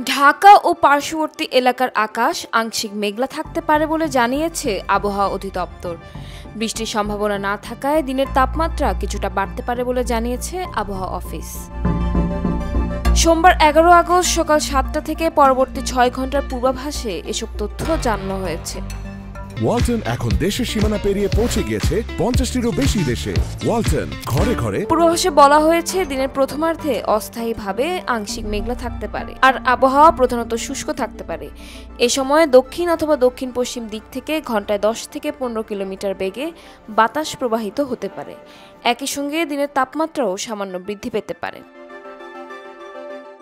ঢাকা ও পার্শ্ববর্তী এলাকার আকাশ আংশিক মেঘলা থাকতে পারে বলে জানিয়েছে আবহাওয়া অধিদপ্তর। বৃষ্টির সম্ভাবনা না থাকায় দিনের তাপমাত্রা কিছুটা বাড়তে পারে বলে জানিয়েছে আবহাওয়া অফিস। সোমবার 11 আগস্ট সকাল 7টা থেকে পরবর্তী 6 ঘন্টার পূর্বাভাসে এসব তথ্য জানানো হয়েছে। ওয়ালটন এখন দেশের সীমানা পেরিয়ে পৌঁছে গিয়েছে 50টিরও বেশি দেশে। ওয়ালটন, ঘরে ঘরে। পূর্বাভাসে বলা হয়েছে দিনের প্রথমার্ধে অস্থায়ীভাবে আংশিক মেঘলা থাকতে পারে আর আবহাওয়া প্রধানত শুষ্ক থাকতে পারে। এ সময় দক্ষিণ অথবা দক্ষিণ পশ্চিম দিক থেকে ঘন্টায় 10 থেকে 15 কিলোমিটার বেগে বাতাস প্রবাহিত হতে পারে। একই সঙ্গে দিনের তাপমাত্রাও সামান্য বৃদ্ধি পেতে পারে।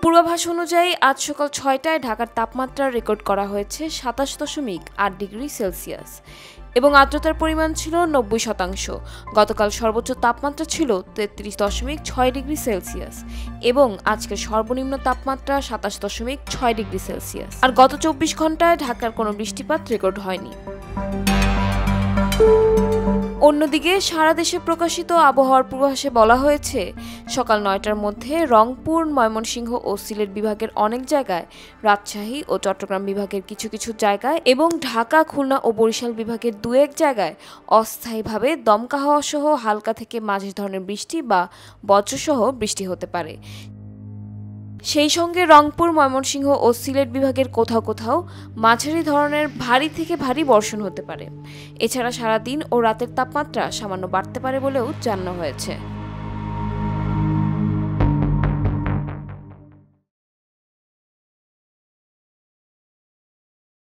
পূর্বাভাস অনুযায়ী আজ সকাল 6টায় ঢাকার তাপমাত্রা রেকর্ড করা হয়েছে 27.8 ডিগ্রি সেলসিয়াস এবং আর্দ্রতার পরিমাণ ছিল 90%। গতকাল সর্বোচ্চ তাপমাত্রা ছিল 33.6 ডিগ্রি সেলসিয়াস এবং আজকের সর্বনিম্ন তাপমাত্রা 27.6 ডিগ্রি সেলসিয়াস। আর গত 24 ঘন্টায় ঢাকার কোনো বৃষ্টিপাত রেকর্ড হয়নি। অন্যদিকে সারা দেশে প্রকাশিত আবহাওয়ার পূর্বাভাসে বলা হয়েছে সকাল 9টার মধ্যে রংপুর, ময়মনসিংহ ও সিলেট বিভাগের অনেক জায়গায়, রাজশাহী ও চট্টগ্রাম বিভাগের কিছু কিছু জায়গায় এবং ঢাকা, খুলনা ও বরিশাল বিভাগের 2-1 জায়গায় অস্থায়ীভাবে দমকা হাওয়া সহ হালকা থেকে মাঝারি ধরনের বৃষ্টি বা বজ্রসহ বৃষ্টি হতে পারে। সেই সঙ্গে রংপুর, ময়মনসিংহ ও সিলেট বিভাগের কোথাও কোথাও মাঝারি ধরনের ভারী থেকে ভারী বর্ষণ হতে পারে। এছাড়া সারা দিন ও রাতের তাপমাত্রা সামান্য বাড়তে পারে বলেও জানানো হয়েছে।